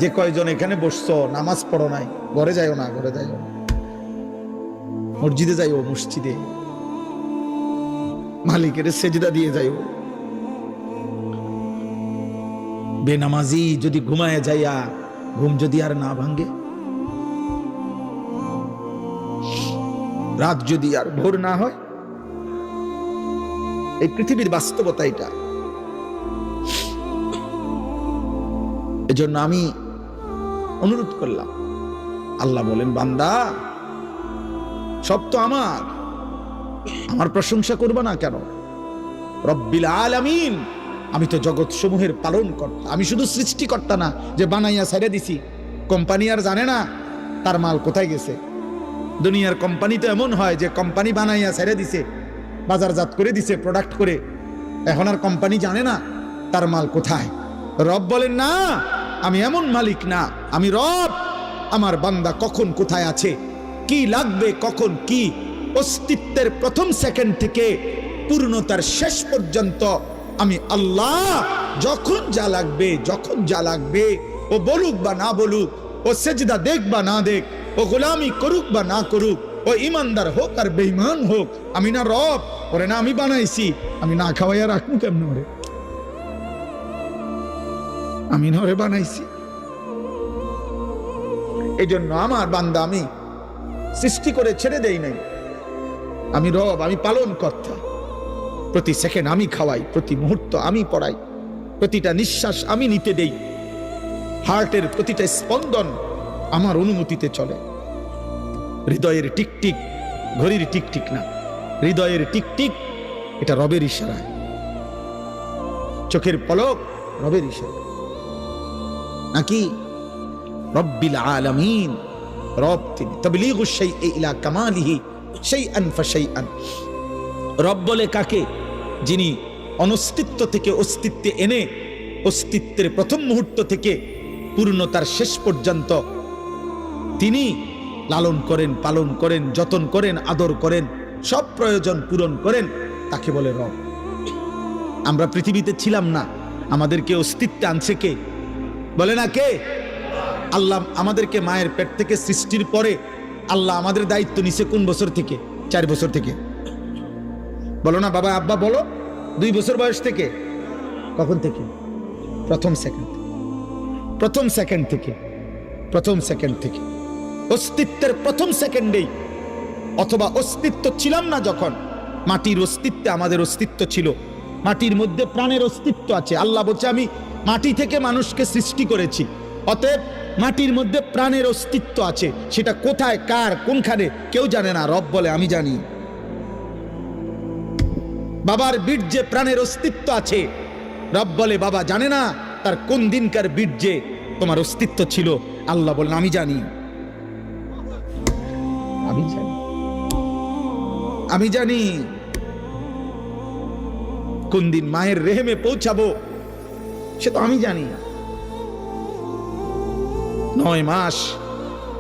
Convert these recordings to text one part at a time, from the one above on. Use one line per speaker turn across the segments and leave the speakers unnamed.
যে কয়জন এখানে বসছো নামাজ পড়ো নাই, ঘরে যাইও না, ঘরে যাইও না, মসজিদে যাইও, মসজিদে মালিকের সেজদা দিয়ে যাইও। বেনামাজি যদি ঘুমায় যাইয়া ঘুম যদি আর না ভাঙ্গে, রাত যদি আর ভোর না হয়, এই পৃথিবীর বাস্তবতা এটা। এজন্য আমি অনুরোধ করলাম, আল্লাহ বলেন বান্দা সব তো আমার প্রশংসা করবা না কেন? রব্বিল আলামিন, আমি তো জগৎ সমূহের পালন কর্তা। আমি শুধু সৃষ্টিকর্তা না যে বানাইয়া ছেড়ে দিছি, কোম্পানি আর জানে না তার মাল কোথায় গেছে। দুনিয়ার কোম্পানি তো এমন হয় যে কোম্পানি বানাইয়া ছেড়ে দিছে, বাজারজাত করে দিছে, প্রোডাক্ট করে, এখন আর কোম্পানি জানে না তার মাল কোথায়। রব বলেন না, আমি এমন মালিক না, আমি রব। আমার বান্দা কখন কোথায় আছে, কি লাগবে, কখন কি, অস্তিত্বের প্রথম সেকেন্ড থেকে পূর্ণতার শেষ পর্যন্ত আমি আল্লাহ যখন যা লাগবে, যখন যা লাগবে, ও বলুক বা না বলুক, ও সেজদা দেখ বা না দেখ, ও গোলামি করুক বা না করুক, ও ইমানদার হোক আর বেঈমান হোক, আমি না রব? ওরে না আমি বানাইছি, আমি না খাওয়াইয়া রাখবো কেমন? ওরে আমি না ওরে বানাইছি। এই জন্য আমার বান্দা আমি সৃষ্টি করে ছেড়ে দেই নাই, আমি রব, আমি পালন কর্তা। প্রতি সেকেন্ড আমি খাওয়াই, প্রতি মুহূর্ত আমি পড়াই, প্রতিটা নিঃশ্বাস আমি নিতে দেই, হার্টের প্রতিটা স্পন্দন আমার অনুমতিতে চলে। হৃদয়ের টিকটিক ঘড়ির টিকটিক না, হৃদয়ের টিকটিক এটা রবের ইশারায়, চোখের পলক রবের ইশারা নাকি? রব্বিল আলামিন, রব তিনি। তাবলীগুশ শাইই ইলা কামালিহি শাইআন ফাশাইআন। রব বলে কাকে? যিনি অনস্তিত্ব থেকে অস্তিত্বে এনে অস্তিত্বের প্রথম মুহূর্ত থেকে পূর্ণতার শেষ পর্যন্ত তিনি লালন করেন, পালন করেন, যতন করেন, আদর করেন, সব প্রয়োজন পূরণ করেন, তাকে বলে রব। আমরা পৃথিবীতে ছিলাম না, আমাদেরকে অস্তিত্বে আনছে কে? বলে না কে? আল্লাহ আমাদেরকে মায়ের পেট থেকে সৃষ্টির পরে আল্লাহ আমাদের দায়িত্ব নিছে কোন বছর থেকে? 4 বছর থেকে। বলো না বাবা, আব্বা বলো, 2 বছর বয়স থেকে। কখন থেকে? প্রথম সেকেন্ড, প্রথম সেকেন্ড থেকে, প্রথম সেকেন্ড থেকে, অস্তিত্বের প্রথম সেকেন্ডেই। অথবা অস্তিত্ব ছিলাম না যখন, মাটির অস্তিত্বে আমাদের অস্তিত্ব ছিল, মাটির মধ্যে প্রাণের অস্তিত্ব আছে। আল্লাহ বলছে আমি মাটি থেকে মানুষকে সৃষ্টি করেছি, অতএব মাটির মধ্যে প্রাণের অস্তিত্ব আছে। সেটা কোথায়, কার, কোনখানে কেউ জানে না, রব বলে আমি জানি। বাবার বীর্যে প্রাণের অস্তিত্ব আছে, রব বলে বাবা জানে না তার কোন দিনকার বীর্যে তোমার অস্তিত্ব ছিল। আল্লাহ বলেন আমি জানি, আমি জানি, আমি জানি কোন দিন মায়ের রেহেমে পৌঁছাবো, সে তো আমি জানি। 9 মাস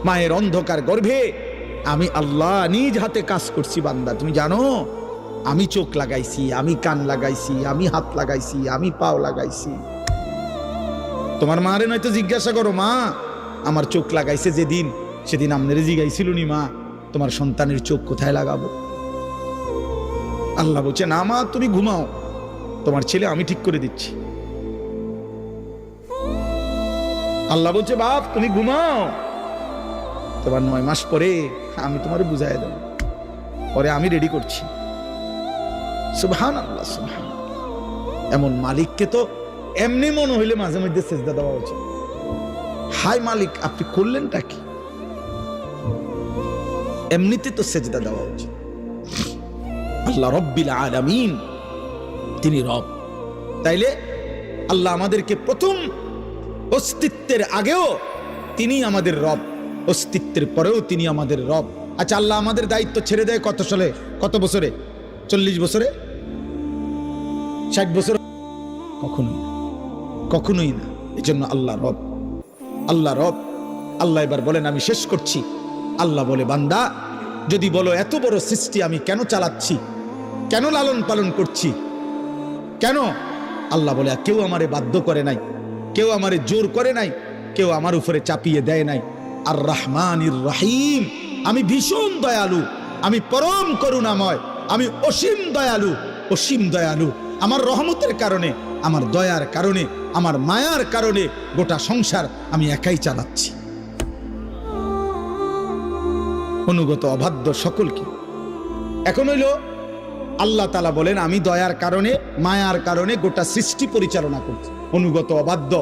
মায়ের অন্ধকার গর্ভে আমি আল্লাহ নিজ হাতে কাজ করছি। বান্দা তুমি জানো, আমি চোখ লাগাইছি, আমি কান লাগাইছি, আমি হাত লাগাইছি, আমি পাও লাগাইছি। তোমার মারে নয়তো জিজ্ঞাসা করো, মা আমার চোখ লাগাইছে যেদিন, সেদিন আপনারে জিজ্ঞাইছিল নি মা তোমার সন্তানের চোখ কোথায় লাগাবো? আল্লাহ বলছে না মা তুমি ঘুমাও, তোমার ছেলে আমি ঠিক করে দিচ্ছি। আল্লাহ বলছে বাপ তুমি ঘুমাও, তোমার 9 মাস পরে আমি তোমার বুঝাই দেব, পরে আমি রেডি করছি। সুবহানাল্লাহ, সুবহানাল্লাহ। এমন মালিককে তো এমনি মনে হইলে মাঝে মধ্যে সেজদা দেওয়া উচিত। হায় মালিক আপনি করলেনটা কি? এমনিতে তো সেজদা দেওয়া উচিত। আল্লাহ রব্বিল আলামিন, তিনি রব। তাইলে আল্লাহ আমাদেরকে প্রথম অস্তিত্বের আগেও তিনি আমাদের রব, অস্তিত্বের পরেও তিনি আমাদের রব। আচ্ছা আল্লাহ আমাদের দায়িত্ব ছেড়ে দেয় কত সালে, কত বছরে? 40 বছরে, 60 বছর? কখনোই না, কখনোই না। এই জন্য আল্লাহ রব, আল্লাহ রব। আল্লাহ এবার বলেন আমি শেষ করছি। আল্লাহ বলে বান্দা যদি বলো এত বড় সৃষ্টি আমি কেন চালাচ্ছি, কেন লালন পালন করছি, কেন? আল্লাহ বলে কেউ আমারে বাধ্য করে নাই, কেউ আমারে জোর করে নাই, কেউ আমার উপরে চাপিয়ে দেয় নাই। আর রহমানির রহিম, আমি ভীষণ দয়ালু, আমি পরম করুণাময়, আমি অসীম দয়ালু, অসীম দয়ালু। আমার রহমতের কারণে, আমার দয়ার কারণে, আমার মায়ার কারণে গোটা সংসার আমি একাই চালাচ্ছি। অনুগত অবাধ্য সকলকে। এখন হইল আল্লাহ তাআলা বলেন আমি দয়ার কারণে, মায়ার কারণে গোটা সৃষ্টি পরিচালনা করছি। অনুগত অবাধ্য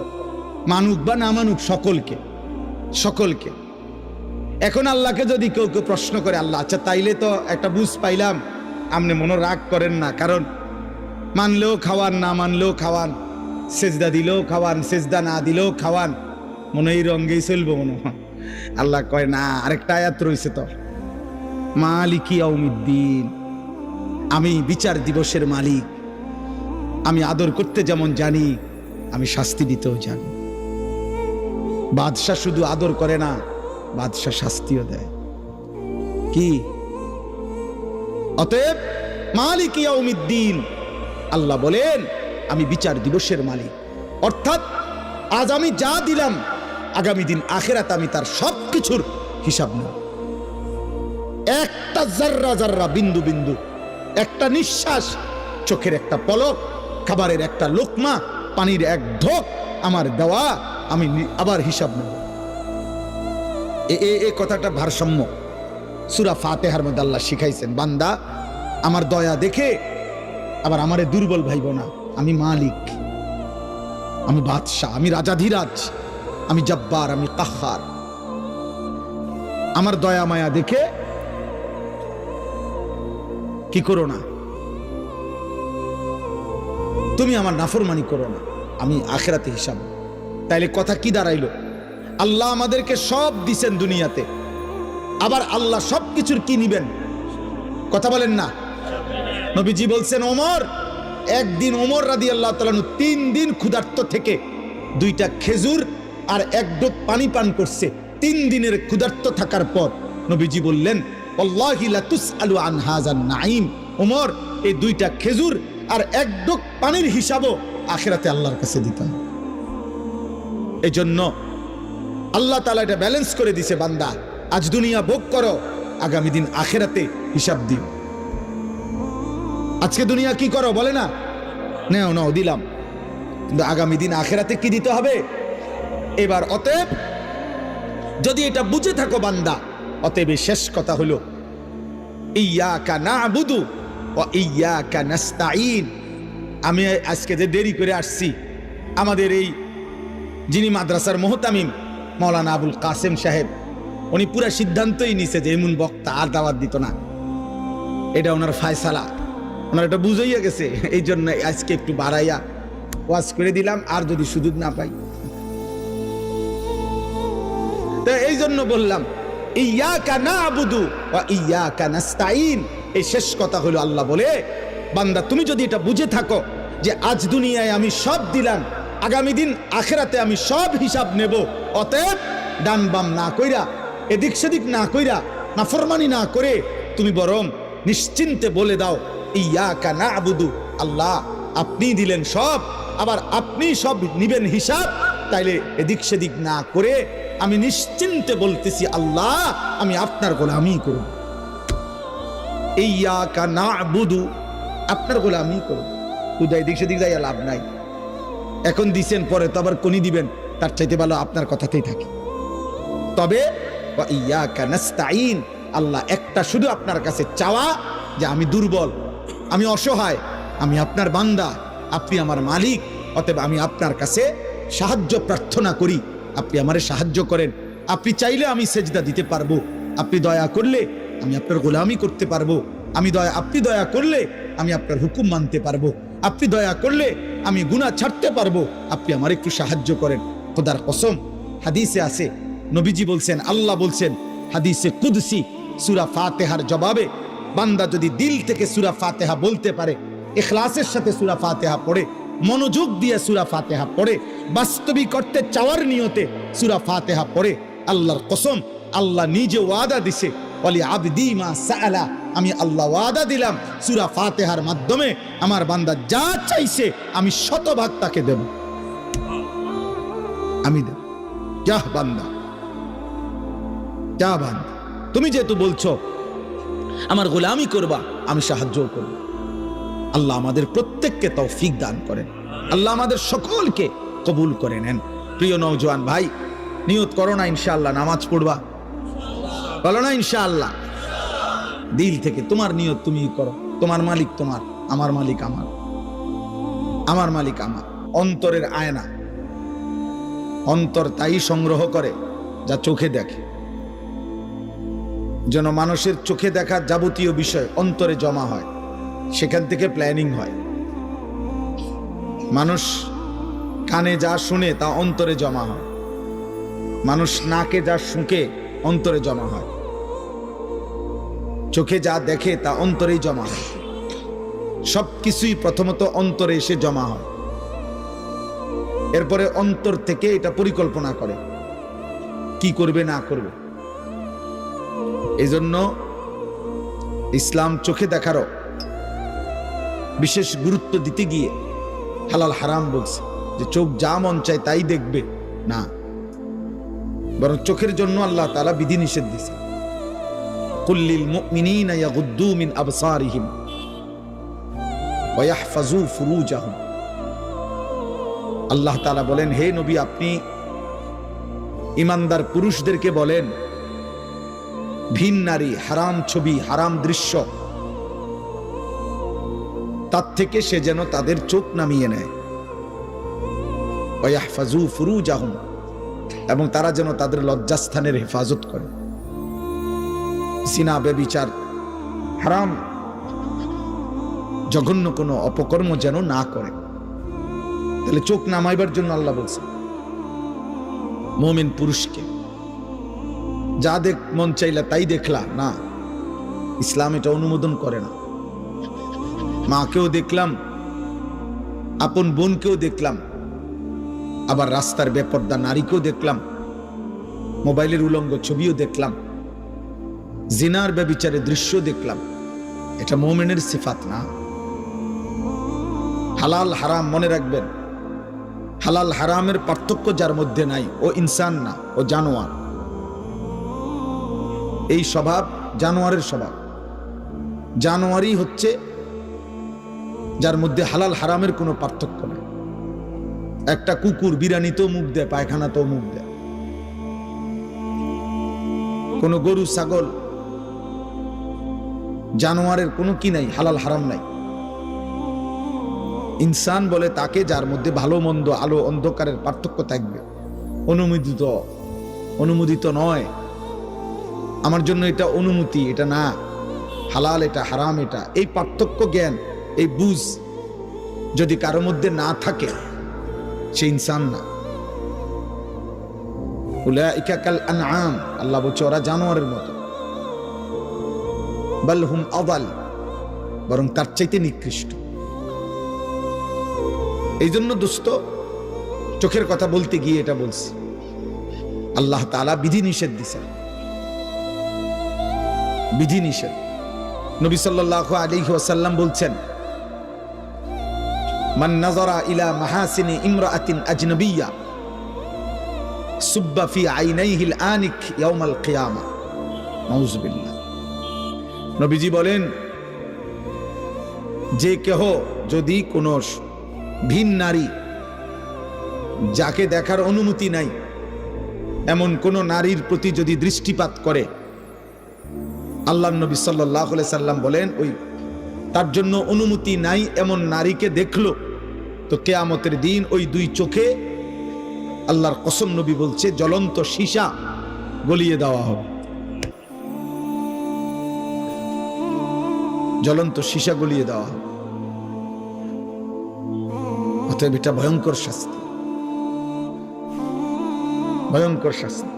মানুক বা না মানুক সকলকে, সকলকে। এখন আল্লাহকে যদি কেউ কেউ প্রশ্ন করে, আল্লাহ আচ্ছা তাইলে তো একটা বুঝ পাইলাম, আপনি মনে রাগ করেন না, কারণ মানলেও খাওয়ান, না মানলেও খাওয়ান, সেজদা দিলেও খাওয়ান, সেজদা না দিলেও খাওয়ান, মনে এই রঙ্গেই চলবো মনে হয়। আল্লাহ কয় না, আরেকটা আয়াত রয়েছে তো, মালিকি ইয়াউমিদ্দিন, আমি বিচার দিবসের মালিক। আমি আদর করতে যেমন জানি, আমি শাস্তি দিতেও জানি। বাদশাহ শুধু আদর করে না, বাদশাহ শাস্তিও দেয়। কি? অতএব মালিক ইয়াউমিদ্দিন, আল্লাহ বলেন আমি বিচার দিবসের মালিক। অর্থাৎ আজ আমি যা দিলাম, আগামী দিন আখিরাতে আমি তার সবকিছুর হিসাব নেব। একটা জাররা জাররা, বিন্দু বিন্দু, একটা নিঃশ্বাস, চোখের একটা পলক, খাবারের একটা লোকমা, পানির এক ঢোক আমার দেওয়া, আমি আবার হিসাব নেব। এই কথাটা ভারসাম্য সূরা ফাতিহার মধ্যে আল্লাহ শিখাইছেন, বান্দা আমার দয়া দেখে আবার আমারে দুর্বল ভাইব না। আমি মালিক, আমি বাদশাহ, আমি রাজাধিরাজ, আমি জব্বার, আমি কাহ্হার। আমার দয়া মায়া দেখে কি করো না, তুমি আমার নাফরমানি করো না, আমি আখিরাতে হিসাব। তাইলে কথা কি দাঁড়াইলো? আল্লাহ আমাদেরকে সব দিছেন দুনিয়াতে, আবার আল্লাহ সবকিছুর কি নিবেন? কথা বলেন না। নবীজি বলছেন, ওমর একদিন, ওমর রাদিয়াল্লাহু তাআলা 3 দিন ক্ষুধার্ত থেকে 2টা খেজুর আর 1 ডোক পানি পান করছে। 3 দিনের ক্ষুধার্ত থাকার পর নবীজি বললেন, ওয়াল্লাহি লা তুসআলু আন হাযান নাঈম। ওমর, এই 2টা খেজুর আর 1 ডোক পানির হিসাবও আখিরাতে আল্লাহর কাছে দিতে হবে। এজন্য আল্লাহ তাআলা এটা ব্যালেন্স করে দিছে, বান্দা আজ দুনিয়া ভোগ করো, আগামী দিন আখিরাতে হিসাব দিও। আজকে দুনিয়া কি করো বলে না, নেও নাও দিলাম, কিন্তু আগামী দিন আখিরাতে কি দিতে হবে? এবার অতএব যদি এটা বুঝে থাকো বান্দা, অতএব শেষ কথা হলো ইয়াকা না'বুদু ওয়া ইয়াকা নাস্তাঈন। আমি আজকে যে দেরি করে আসছি, আমাদের এই যিনি মাদ্রাসার মুহতামিম মাওলানা আবুল কাসেম সাহেব, উনি পুরা সিদ্ধান্তই নিছে যে এমন বক্তা আর দাওয়াত দিত না। এটা ওনার ফায়সালা, ওনার এটা বুঝাইয়া গেছে। এই জন্য আজকে একটু বাড়াইয়া ওয়াজ করে দিলাম, আর যদি সুযোগ না পাই। তো এই জন্য বললাম ইয়াকা না'বুদু ওয়া ইয়াকা নাস্তাঈন। এই শেষ কথা হলো আল্লাহ বলে, বান্দা তুমি যদি এটা বুঝে থাকো যে আজ দুনিয়ায় আমি সব দিলাম, আগামী দিন আখিরাতে আমি সব হিসাব নেব, অতএব ডান বাম না কইরা, এদিক সেদিক না কইরা, নাফরমানি না করে তুমি বরং নিশ্চিন্তে বলে দাও ইয়াকা না'বুদু, আল্লাহ আপনি দিলেন সব, আবার আপনি সব নিবেন হিসাব। তাইলে এদিক সেদিক না করে আমি নিশ্চিন্তে বলতেছি, আল্লাহ আমি আপনার গোলামি করব। ইয়াকা না'বুদু, আপনার গোলামি করব। খুদা এদিক সেদিক যাইয়া লাভ নাই। এখন দিছেন, পরে তো আবার কোনি দিবেন, তার চাইতে ভালো আপনার কথাতেই থাকি। তবে ওয়া ইয়াকা নাস্তাঈন, আল্লাহ একটা শুধু আপনার কাছে চাওয়া যে আমি দুর্বল, আমি অসহায়, আমি আপনার বান্দা, আপনি আমার মালিক, অতএব আমি আপনার কাছে সাহায্য প্রার্থনা করি, আপনি আমারে সাহায্য করেন। আপনি চাইলে আমি সেজদা দিতে পারবো, আপনি দয়া করলে আমি আপনার গোলামি করতে পারবো, আপনি দয়া করলে আমি আপনার হুকুম মানতে পারবো, আপনি দয়া করলে আমি গুনাহ ছাড়তে পারবো, আপনি আমার একটু সাহায্য করেন। খোদার কসম, হাদিসে আছে, নবীজি বলছেন, আল্লাহ বলছেন হাদিসে কুদসি সূরা ফাতিহার জবাবে, বান্দা যদি দিল থেকে সূরা ফাতিহা বলতে পারে, ইখলাসের সাথে সূরা ফাতিহা পড়ে, মনোযোগ দিয়ে সূরা ফাতিহা পড়ে, বাস্তবিক করতে চাওয়ার নিয়তে সূরা ফাতিহা পড়ে, আল্লাহর কসম আল্লাহ নিজে ওয়াদা দিছে, ওয়ালি আবদি মা সাআলা, আমি আল্লাহ ওয়াদা দিলাম সূরা ফাতিহার মাধ্যমে আমার বান্দা যা চাইছে আমি 100% তাকে দেব, আমি দেব। যা বান্দা, যা বান্দা, তুমি যেহেতু বলছো আমার গোলামি করবা, আমি সাহায্য করব। আল্লাহ আমাদের প্রত্যেককে তৌফিক দান করেন, আল্লাহ আমাদের সকলকে কবুল করে নেন। প্রিয় নওজোয়ান ভাই, নিয়ত করো না ইনশাআল্লাহ নামাজ পড়বা, বলো না ইনশাআল্লাহ, দিল থেকে তোমার নিয়ত তুমি করো। তোমার মালিক তোমার, আমার মালিক আমার, আমার মালিক আমার। অন্তরের আয়না, অন্তর তাই সংগ্রহ করে যা চোখে দেখে। যেন মানুষের চোখে দেখা যাবতীয় বিষয় অন্তরে জমা হয়, সেখান থেকে প্ল্যানিং হয়। মানুষ কানে যা শুনে তা অন্তরে জমা হয়, মানুষ নাকে যা শুঁকে অন্তরে জমা হয়, চোখে যা দেখে তা অন্তরেই জমা হয়। সব কিছুই প্রথমত অন্তরে এসে জমা হয়, এরপরে অন্তর থেকে এটা পরিকল্পনা করে কি করবে না করবে। এই জন্য ইসলাম চোখে দেখারও বিশেষ গুরুত্ব দিতে গিয়ে হালাল হারাম বলছে যে চোখ যা মন চায় তাই দেখবে না, বরং চোখের জন্য আল্লাহ তাআলা বিধি নিষেধ দিয়েছে। কুল্লিল মুমিনিনা ইয়াগুদ্দু মিন আবসারিহিম ওয়া ইয়াহফাজু ফুরুজাহুম। আল্লাহ তাআলা বলেন, হে নবী, আপনি ইমানদার পুরুষদেরকে বলেন ভিন নারী, হারাম ছবি, হারাম দৃশ্য, তার থেকে সে যেন তাদের চোখ নামিয়ে নেয়। ওয়া ইয়াহফাজু ফুরুজাহুম, এবং তারা যেন তাদের লজ্জাস্থানের হেফাজত করে। জিনা, ব্যভিচার, হারাম জঘন্য কোনো অপকর্ম যেন না করে। তাহলে চোখ নামাইবার জন্য আল্লাহ বলছে মুমিন পুরুষকে। যা দেখ মন চাইলা তাই দেখলা না, ইসলাম এটা অনুমোদন করে না। মাকেও দেখলাম, আপন বোনকেও দেখলাম, আবার রাস্তার বেপর্দা নারীকেও দেখলাম, মোবাইলের উলঙ্গ ছবিও দেখলাম, জিনার ব্যভিচারের দৃশ্য দেখলাম। এটা মুমিনের সিফাত না। হালাল হারাম মনে রাখবেন, হালাল হারামের পার্থক্য যার মধ্যে নাই ও ইনসান না, ও জানোয়ার। এই স্বভাব জানোয়ারের স্বভাব। জানোয়ারই হচ্ছে যার মধ্যে হালাল হারামের কোনো পার্থক্য নেই। একটা কুকুর বিরানিতেও মুখ দেয়, পায়খানাতেও মুখ দেয়। কোনো গরু ছাগল জানোয়ারের কোনো কি নাই, হালাল হারাম নাই। ইনসান বলে তাকে যার মধ্যে ভালো মন্দ, আলো অন্ধকারের পার্থক্য থাকবে। অনুমোদিত অনুমোদিত নয়, আমার জন্য এটা অনুমতি, এটা না, হালাল এটা, হারাম এটা, এই পার্থক্য জ্ঞান, এই বুঝ যদি কারোর মধ্যে না থাকে সে ইনসান না। উলাইকা কাল আনআম, আল্লাহ বলছে ওরা জানোয়ারের মতো। বাল হুম আদাল, বরং তার চাইতে নিকৃষ্ট। এই জন্য দোস্ত, চোখের কথা বলতে গিয়ে এটা বলছি, আল্লাহ তাআলা বিধি নিষেধ দিয়েছেন, বিধি নিষেধ। নবী সাল্লাল্লাহু আলাইহি ওয়াসাল্লাম বলছেন, মান নাযারা ইলা মাহাসিনি ইমরাআতিন আজনাবিয়্যা সুব্বা ফি আইনাইহিল আনিক ইয়াউমাল কিয়ামা। নাউযুবিল্লাহ। নবীজি বলেন, যে কেহ যদি কোন ভিন নারী, যাকে দেখার অনুমতি নাই, এমন কোন নারীর প্রতি যদি দৃষ্টিপাত করে, আল্লাহর নবী সাল্লাল্লাহু আলাইহি সাল্লাম বলেন, ওই তার জন্য অনুমতি নাই এমন নারীকে দেখলো তো কিয়ামতের দিন ওই দুই চোখে, আল্লাহর কসম নবী বলছে, জ্বলন্ত সীসা গলিয়ে দেওয়া হবে। জ্বলন্ত সীসা গলিয়ে দেওয়া হবে। অতএব এটা ভয়ঙ্কর শাস্তি, ভয়ঙ্কর শাস্তি।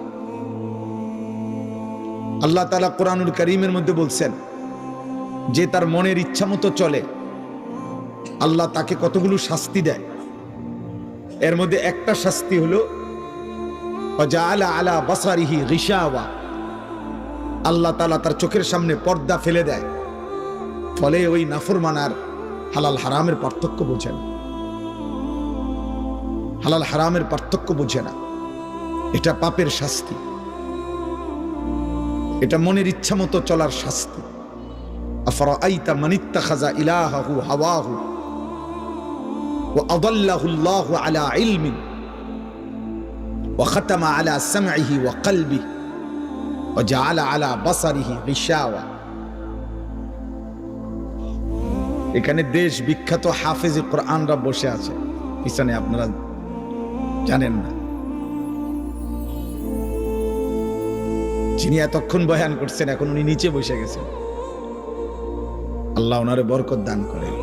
আল্লাহ তাআলা কোরআনুল কারীমের মধ্যে বলছেন, যে তার মনের ইচ্ছা মতো চলে আল্লাহ তাকে কতগুলো শাস্তি দেয়। এর মধ্যে একটা শাস্তি হলো ওয়াজআলা আলা বাসারিহি গিশাওয়া, আল্লাহ তাআলা তার চোখের সামনে পর্দা ফেলে দেয়, ফলে ওই নাফরমানার হালাল হারামের পার্থক্য বোঝে না, হালাল হারামের পার্থক্য বোঝে না। এটা পাপের শাস্তি, এটা মনের ইচ্ছা মতো চলার শাস্তি। আফরাআইতা মান ইত্তাখাযা ইলাহাহু হাওয়াহু ওয়া আদাল্লাহু আল্লাহু আলা ইলমিন ওয়া খাতামা আলা সামইহি ওয়া কলবিহি ওয়া জাআলা আলা বাসারিহি গিশাওয়া। এখানে দেশ বিখ্যাত হাফেজে কোরআনরা বসে আছে পিছনে, আপনারা জানেন না। যিনি এতক্ষণ বয়ান করছেন এখন উনি নিচে বসে গেছেন, আল্লাহ ওনারে বরকত দান করেন।